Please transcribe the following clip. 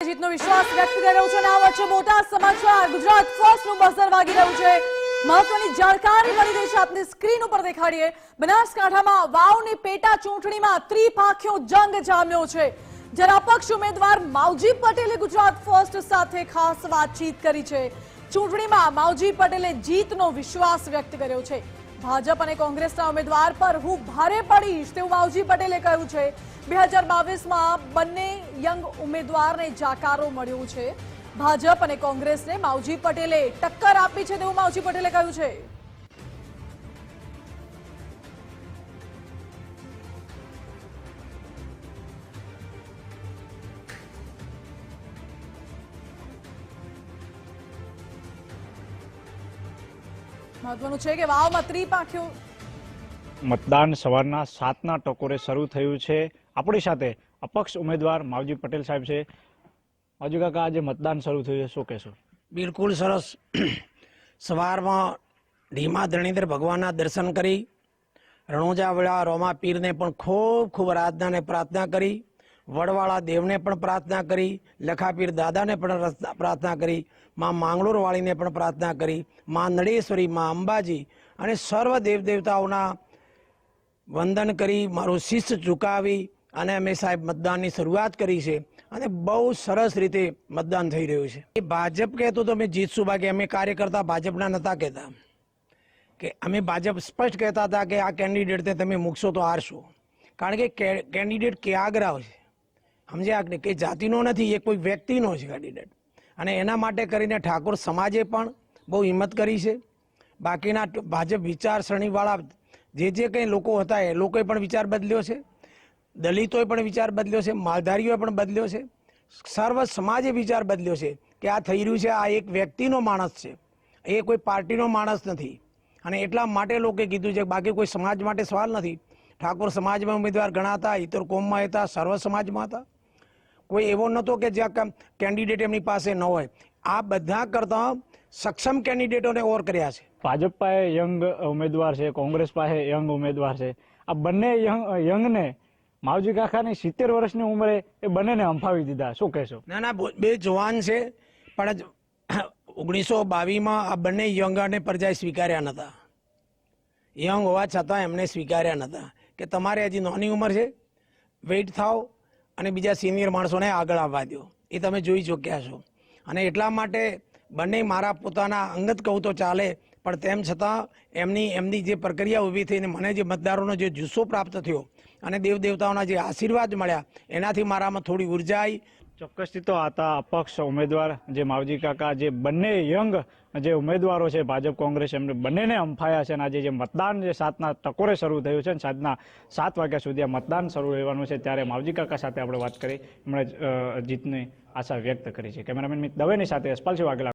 જીતનો વિશ્વાસ વ્યક્ત કર્યો છે અને આ વચ્ચે મોટા સમાચાર ગુજરાત ફર્સ્ટનું બઝર વાગી રહ્યું છે। મહત્વની જાણકારી મળી રહી છે, આપની સ્ક્રીન ઉપર દેખાડીએ। બનાસકાંઠામાં વાવની પેટા ચૂંટણીમાં ત્રિપાંખીયો જંગ જામ્યો છે, જ્યારે અપક્ષ ઉમેદવાર માવજી પટેલે ગુજરાત ફર્સ્ટ સાથે ખાસ વાતચીત કરી છે। ચૂંટણીમાં માવજી પટેલે જીતનો વિશ્વાસ વ્યક્ત કર્યો છે। ભાજપ અને કોંગ્રેસના ઉમેદવાર પર હું ભારે પડીશ તેવું માવજી પટેલે કહ્યું છે। 2022માં બંને યંગ ઉમેદવારને જાકારો મળ્યો છે। ભાજપ અને કોંગ્રેસને માવજી પટેલે ટક્કર આપી છે તેવું માવજી પટેલે કહ્યું છે। મહત્વનું છે કે વાવમાં ત્રિપાંખીયો મતદાન સવારના 7ના ટકોરે શરૂ થયું છે। આપણી સાથે અપક્ષ ઉમેદવાર માવજી પટેલ સાહેબ છે। માવજી કાકા, આજે મતદાન શરૂ થયું છે, શું કહેશો? બિલકુલ સરસ। સવારમાં ધીમા ધરણીધર ભગવાનના દર્શન કરી, રણોજાવાળા રોમા પીરને પણ ખૂબ ખૂબ આરાધના અને પ્રાર્થના કરી, વડવાળા દેવને પણ પ્રાર્થના કરી, લખાપીર દાદાને પણ પ્રાર્થના કરી, માં માંગલોરવાળીને પણ પ્રાર્થના કરી, માં નળેશ્વરી, માં અંબાજી અને સર્વ દેવદેવતાઓના વંદન કરી, મારું શિસ્ત ઝુકાવી અને અમે સાહેબ મતદાનની શરૂઆત કરી છે અને બહુ સરસ રીતે મતદાન થઈ રહ્યું છે। એ ભાજપ કહેતો તો અમે જીતશું, બાકી અમે કાર્યકર્તા ભાજપના નહોતા કહેતા કે અમે ભાજપ સ્પષ્ટ કહેતા હતા કે આ કેન્ડિડેટને તમે મૂકશો તો હારશો, કારણ કે કેન્ડિડેટ ક્યાગરાવ છે, સમજ્યા કે જાતિનો નથી, એ કોઈ વ્યક્તિનો છે કેન્ડિડેટ, અને એના માટે કરીને ઠાકોર સમાજે પણ બહુ હિંમત કરી છે। બાકીના ભાજપ વિચારસરણીવાળા જે કંઈ લોકો હતા એ લોકોએ પણ વિચાર બદલ્યો છે, દલિતોએ પણ વિચાર બદલ્યો છે, માલધારીઓએ પણ બદલ્યો છે, સર્વ સમાજે વિચાર બદલ્યો છે કે આ થઈ રહ્યું છે, આ એક વ્યક્તિનો માણસ છે, એ કોઈ પાર્ટીનો માણસ નથી, અને એટલા માટે લોકોએ કીધું છે। બાકી કોઈ સમાજ માટે સવાલ નથી। ઠાકોર સમાજમાં ઉમેદવાર ઘણા હતા, ઇતર કોમમાં હતા, સર્વ સમાજમાં હતા, કોઈ એવો નહોતો કે જ્યાં કેન્ડિડેટ એમની પાસે ન હોય। આ બધા કરતા સક્ષમ કેન્ડિડેટોને ઓર કર્યા છે। ભાજપ પાસે યંગ ઉમેદવાર છે, કોંગ્રેસ પાસે યંગ ઉમેદવાર છે। આ બંને યંગને માવજી કાકાની 70 વર્ષની ઉંમરે એ બંનેને હંફાવી દીધા, શું કહેશો? ના, બે જવાન છે, પણ 1922માં આ બંને યંગને પ્રજાએ સ્વીકાર્યા નહોતા। યંગ હોવા છતાં એમને સ્વીકાર્યા નહોતા કે તમારે હજી નાની ઉંમર છે, વેઇટ થાવ અને બીજા સિનિયર માણસોને આગળ આવવા દો। એ તમે જોઈ ચૂક્યા છો, અને એટલા માટે બંને મારા પોતાના અંગત કહું તો ચાલે, પણ તેમ છતાં એમની જે પ્રક્રિયા ઊભી થઈને મને જે મતદારોનો જે જુસ્સો પ્રાપ્ત થયો અને દેવદેવતાઓના જે આશીર્વાદ મળ્યા, એનાથી મારામાં થોડી ઉર્જા આવી। ચોક્કસથી તો હતા અપક્ષ ઉમેદવાર જે માવજી કાકા, જે બંને યંગ જે ઉમેદવારો છે ભાજપ કોંગ્રેસ, એમને બંનેને હંફાયા છે, અને આજે જે મતદાન જે 7ના ટકોરે શરૂ થયું છે, સાંજના 7 વાગ્યા સુધી આ મતદાન શરૂ રહેવાનું છે, ત્યારે માવજી કાકા સાથે આપણે વાત કરી, એમણે જીતની આશા વ્યક્ત કરી છે। કેમેરામેન મિત દવેની સાથે અસ્પાલસિંહ વાઘેલા।